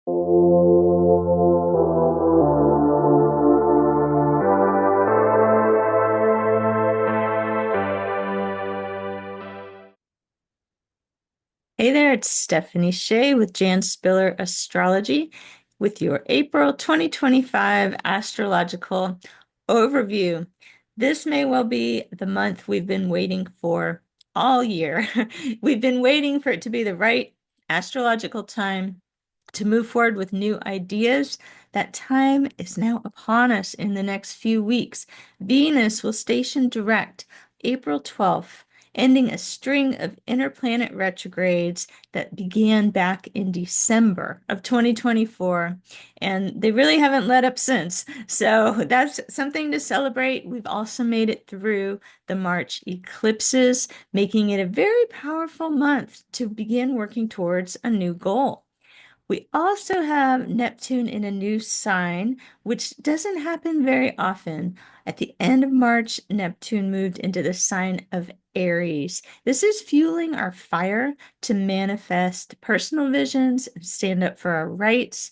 Hey there, it's Stephanie Shea with Jan Spiller Astrology with your April 2025 astrological overview. This may well be the month we've been waiting for all year. We've been waiting for it to be the right astrological time to move forward with new ideas. That time is now upon us in the next few weeks. Venus will station direct April 12th, ending a string of interplanet retrogrades that began back in December of 2024. And they really haven't let up since. So that's something to celebrate. We've also made it through the March eclipses, making it a very powerful month to begin working towards a new goal. We also have Neptune in a new sign, which doesn't happen very often. At the end of March, Neptune moved into the sign of Aries. This is fueling our fire to manifest personal visions and stand up for our rights.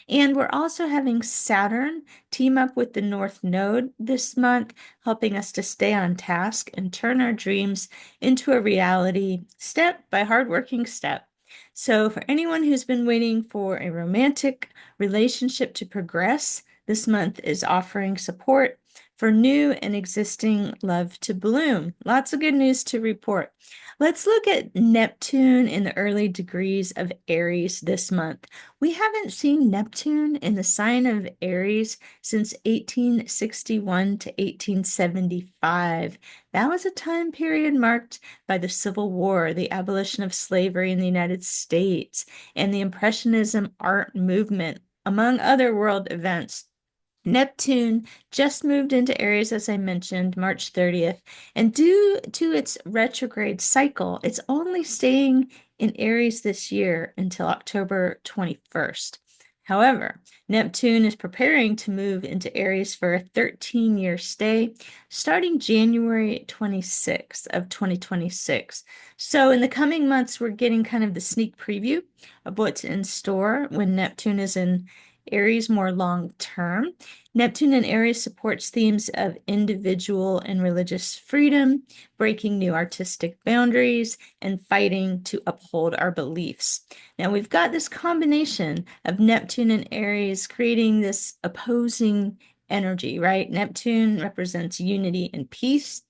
And we're also having Saturn team up with the North Node this month, helping us to stay on task and turn our dreams into a reality step by hardworking step. So, for anyone who's been waiting for a romantic relationship to progress, this month is offering support for new and existing love to bloom. Lots of good news to report. Let's look at Neptune in the early degrees of Aries this month. We haven't seen Neptune in the sign of Aries since 1861 to 1875. That was a time period marked by the Civil War, the abolition of slavery in the United States, and the Impressionism art movement, among other world events. Neptune just moved into Aries, as I mentioned, March 30th, and due to its retrograde cycle, it's only staying in Aries this year until October 21st. However, Neptune is preparing to move into Aries for a 13-year stay starting January 26th of 2026. So in the coming months, we're getting kind of the sneak preview of what's in store when Neptune is in Aries more long term. Neptune in Aries supports themes of individual and religious freedom, breaking new artistic boundaries, and fighting to uphold our beliefs. Now, we've got this combination of Neptune and Aries creating this opposing energy, right? Neptune represents unity and peace,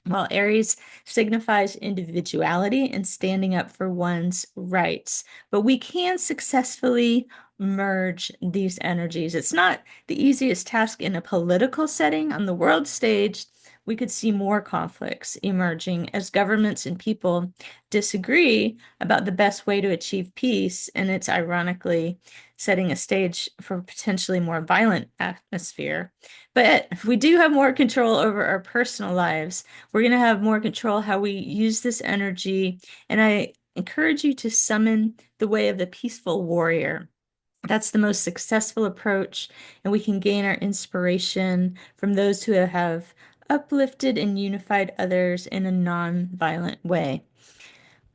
while Aries signifies individuality and standing up for one's rights. But we can successfully merge these energies. It's not the easiest task in a political setting. On the world stage, we could see more conflicts emerging as governments and people disagree about the best way to achieve peace. And it's ironically setting a stage for potentially more violent atmosphere. But we do have more control over our personal lives. We're going to have more control how we use this energy. And I encourage you to summon the way of the peaceful warrior. That's the most successful approach, and we can gain our inspiration from those who have uplifted and unified others in a non-violent way.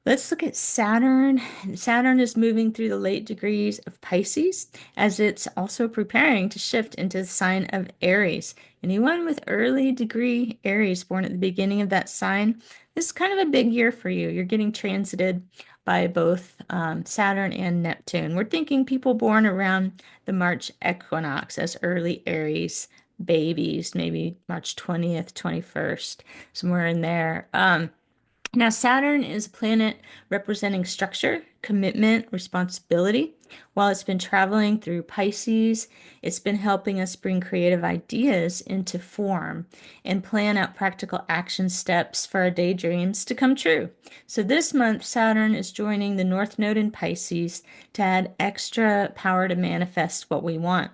Let's look at Saturn. Saturn is moving through the late degrees of Pisces as it's also preparing to shift into the sign of Aries. Anyone with early degree Aries born at the beginning of that sign, this is kind of a big year for you. You're getting transited by both Saturn and Neptune. We're thinking people born around the March equinox as early Aries babies, maybe March 20th, 21st, somewhere in there. Now, Saturn is a planet representing structure, commitment, responsibility. While it's been traveling through Pisces, it's been helping us bring creative ideas into form and plan out practical action steps for our daydreams to come true. So this month, Saturn is joining the North Node in Pisces to add extra power to manifest what we want.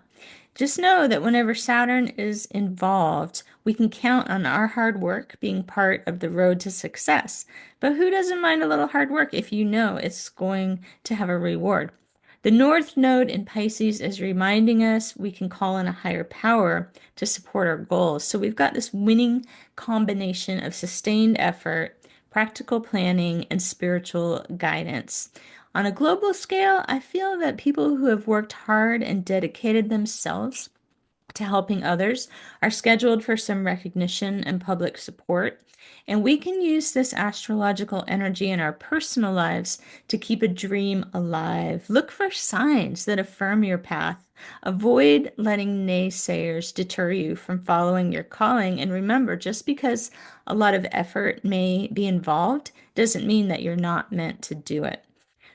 Just know that whenever Saturn is involved, we can count on our hard work being part of the road to success. But who doesn't mind a little hard work if you know it's going to have a reward? The North Node in Pisces is reminding us we can call in a higher power to support our goals. So we've got this winning combination of sustained effort, practical planning, and spiritual guidance. On a global scale, I feel that people who have worked hard and dedicated themselves to helping others are scheduled for some recognition and public support. And we can use this astrological energy in our personal lives to keep a dream alive. Look for signs that affirm your path. Avoid letting naysayers deter you from following your calling. And remember, just because a lot of effort may be involved doesn't mean that you're not meant to do it.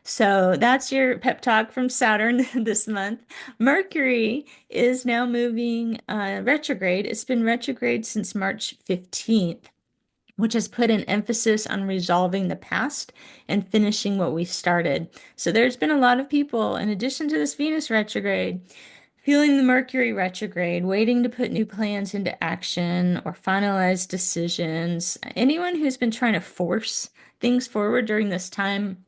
So that's your pep talk from Saturn this month. Mercury is now moving retrograde. It's been retrograde since March 15th, which has put an emphasis on resolving the past and finishing what we started. So there's been a lot of people, in addition to this Venus retrograde, feeling the Mercury retrograde, waiting to put new plans into action or finalize decisions. Anyone who's been trying to force things forward during this time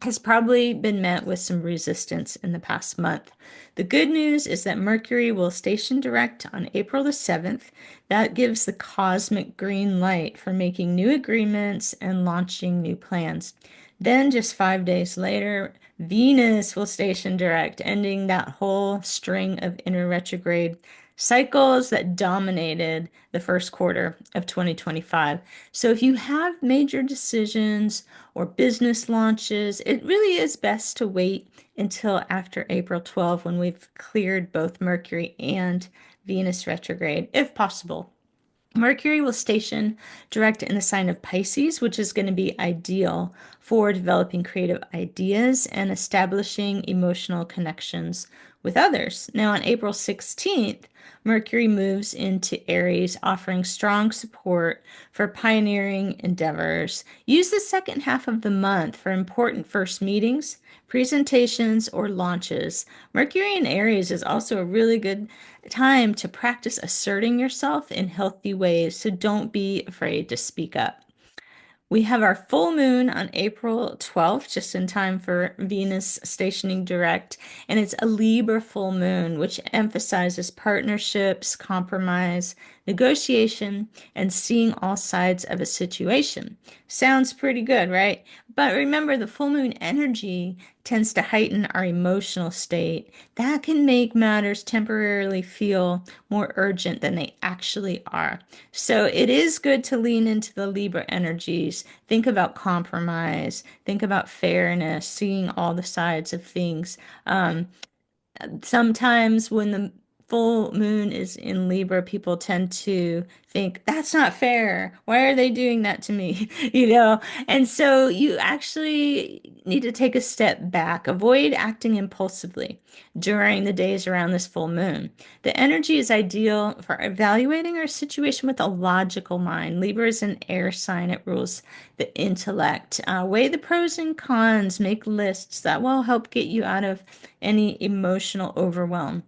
has probably been met with some resistance in the past month. The good news is that Mercury will station direct on April the 7th. That gives the cosmic green light for making new agreements and launching new plans. Then, just 5 days later, Venus will station direct, ending that whole string of inner retrograde cycles that dominated the first quarter of 2025. So, if you have major decisions or business launches, it really is best to wait until after April 12 when we've cleared both Mercury and Venus retrograde, if possible. Mercury will station direct in the sign of Pisces, which is going to be ideal for developing creative ideas and establishing emotional connections with others. Now, on April 16th, Mercury moves into Aries, offering strong support for pioneering endeavors. Use the second half of the month for important first meetings, presentations, or launches. Mercury in Aries is also a really good time to practice asserting yourself in healthy ways, so don't be afraid to speak up. We have our full moon on April 12th, just in time for Venus stationing direct, and it's a Libra full moon, which emphasizes partnerships, compromise, negotiation, and seeing all sides of a situation. Sounds pretty good, right? But remember, the full moon energy tends to heighten our emotional state. That can make matters temporarily feel more urgent than they actually are. So it is good to lean into the Libra energies. Think about compromise, think about fairness, seeing all the sides of things. Sometimes when the full moon is in Libra, people tend to think, that's not fair. Why are they doing that to me? You know? And so you actually need to take a step back. Avoid acting impulsively during the days around this full moon. The energy is ideal for evaluating our situation with a logical mind. Libra is an air sign, it rules the intellect. Weigh the pros and cons, make lists that will help get you out of any emotional overwhelm.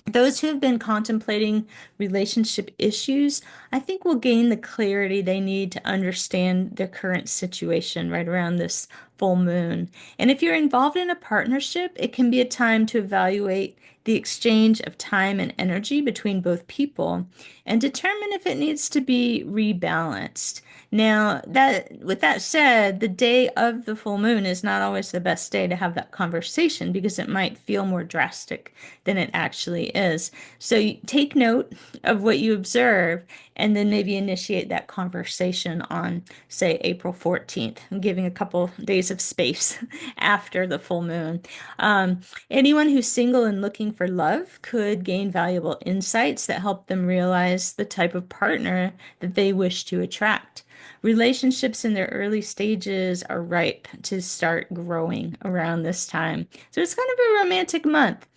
Those who have been contemplating relationship issues, I think will gain the clarity they need to understand their current situation right around this full moon. And if you're involved in a partnership, it can be a time to evaluate the exchange of time and energy between both people and determine if it needs to be rebalanced. Now, that with that said, the day of the full moon is not always the best day to have that conversation because it might feel more drastic than it actually is. So you take note of what you observe and then maybe initiate that conversation on, say, April 14th, giving a couple days of space after the full moon. Um, Anyone who's single and looking for love could gain valuable insights that help them realize the type of partner that they wish to attract. Relationships in their early stages are ripe to start growing around this time. So it's kind of a romantic month.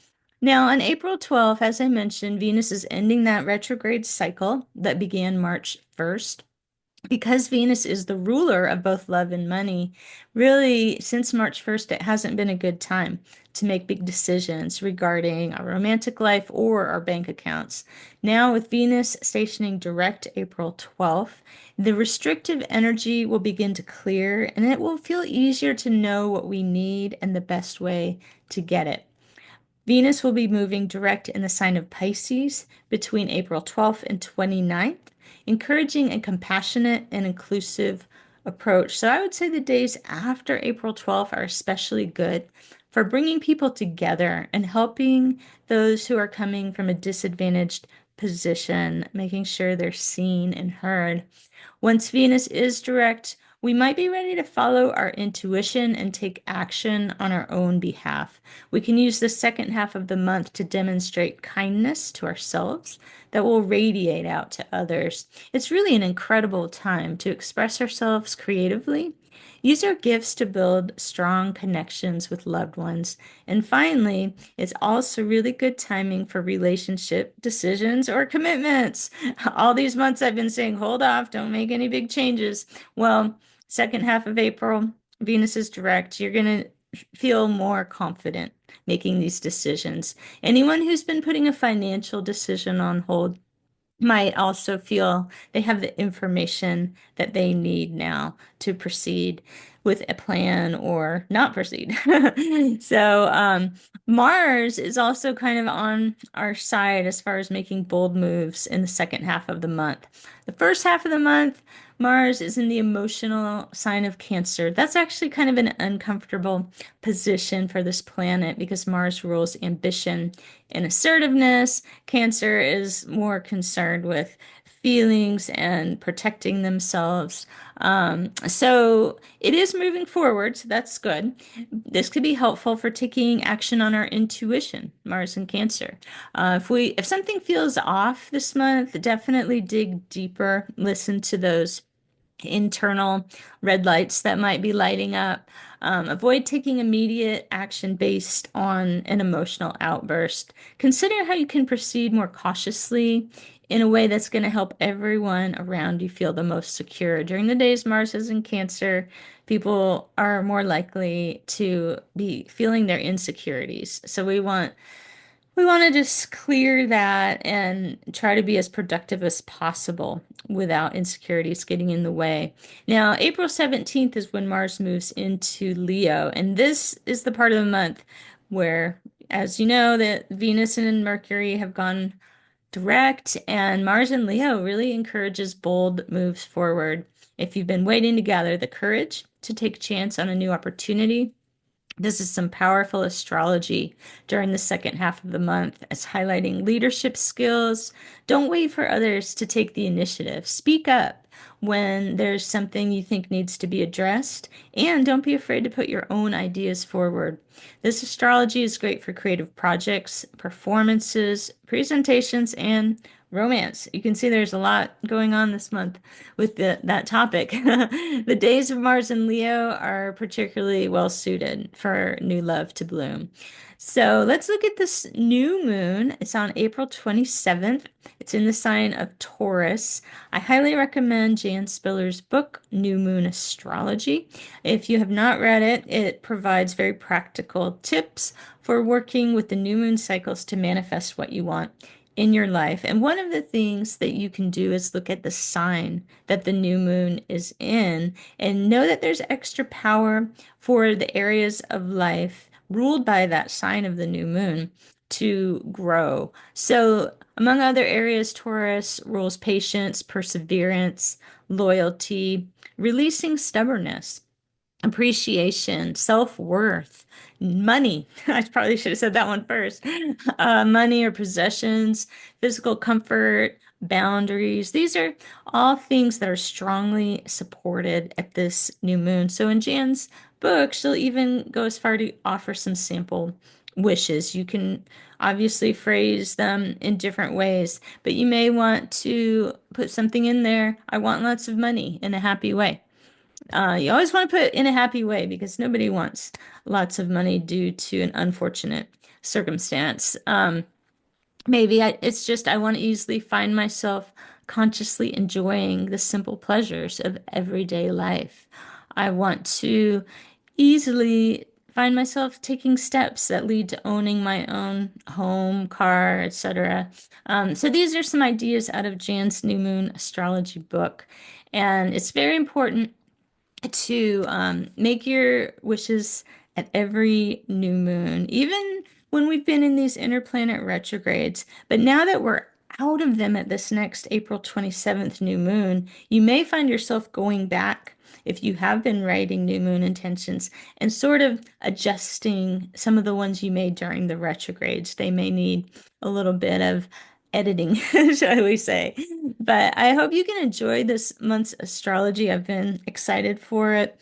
Now, on April 12th, as I mentioned, Venus is ending that retrograde cycle that began March 1st. Because Venus is the ruler of both love and money, really, since March 1st, it hasn't been a good time to make big decisions regarding our romantic life or our bank accounts. Now, with Venus stationing direct April 12th, the restrictive energy will begin to clear and it will feel easier to know what we need and the best way to get it. Venus will be moving direct in the sign of Pisces between April 12th and 29th, encouraging a compassionate and inclusive approach. So I would say the days after April 12th are especially good for bringing people together and helping those who are coming from a disadvantaged position, making sure they're seen and heard. Once Venus is direct, we might be ready to follow our intuition and take action on our own behalf. We can use the second half of the month to demonstrate kindness to ourselves that will radiate out to others. It's really an incredible time to express ourselves creatively, use our gifts to build strong connections with loved ones. And finally, it's also really good timing for relationship decisions or commitments. All these months I've been saying, hold off, don't make any big changes. Well, second half of April, Venus is direct. You're going to feel more confident making these decisions. Anyone who's been putting a financial decision on hold might also feel they have the information that they need now to proceed with a plan or not proceed. So, Mars is also kind of on our side as far as making bold moves in the second half of the month. The first half of the month, Mars is in the emotional sign of Cancer. That's actually kind of an uncomfortable position for this planet because Mars rules ambition and assertiveness. Cancer is more concerned with feelings and protecting themselves. So it is moving forward, so that's good. This could be helpful for taking action on our intuition, Mars and Cancer. If something feels off this month, definitely dig deeper, listen to those internal red lights that might be lighting up. Avoid taking immediate action based on an emotional outburst. Consider how you can proceed more cautiously in a way that's going to help everyone around you feel the most secure. During the days Mars is in Cancer, people are more likely to be feeling their insecurities. So we want to just clear that and try to be as productive as possible without insecurities getting in the way. Now, April 17th is when Mars moves into Leo, and this is the part of the month where, as you know, that Venus and Mercury have gone direct, and Mars in Leo really encourages bold moves forward. If you've been waiting to gather the courage to take a chance on a new opportunity, this is some powerful astrology during the second half of the month. It's highlighting leadership skills. Don't wait for others to take the initiative. Speak up when there's something you think needs to be addressed, and don't be afraid to put your own ideas forward. This astrology is great for creative projects, performances, presentations, and romance. You can see there's a lot going on this month with that topic. The days of Mars and Leo are particularly well suited for new love to bloom. So let's look at this new moon. It's on April 27th. It's in the sign of Taurus. I highly recommend Jan Spiller's book, New Moon Astrology. If you have not read it, it provides very practical tips for working with the new moon cycles to manifest what you want in your life. And one of the things that you can do is look at the sign that the new moon is in and know that there's extra power for the areas of life ruled by that sign of the new moon to grow. So, among other areas, Taurus rules patience, perseverance, loyalty, releasing stubbornness, appreciation, self-worth, money. I probably should have said that one first. Money or possessions, physical comfort, boundaries. These are all things that are strongly supported at this new moon. So in Jan's book, she'll even go as far to offer some sample wishes. You can obviously phrase them in different ways, but you may want to put something in there. I want lots of money in a happy way. You always want to put in a happy way because nobody wants lots of money due to an unfortunate circumstance. It's just I want to easily find myself consciously enjoying the simple pleasures of everyday life. I want to easily find myself taking steps that lead to owning my own home, car, etc. So these are some ideas out of Jan's New Moon Astrology book. And it's very important to make your wishes at every new moon, even when we've been in these interplanet retrogrades. But now that we're out of them at this next April 27th new moon, you may find yourself going back if you have been writing new moon intentions and sort of adjusting some of the ones you made during the retrogrades. They may need a little bit of editing, shall we say. But I hope you can enjoy this month's astrology. I've been excited for it.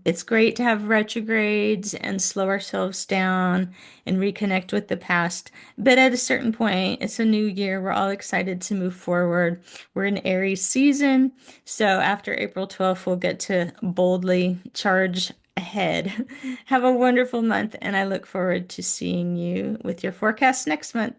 It's great to have retrogrades and slow ourselves down and reconnect with the past. But at a certain point, it's a new year. We're all excited to move forward. We're in Aries season. So after April 12th, we'll get to boldly charge ahead. Have a wonderful month, and I look forward to seeing you with your forecast next month.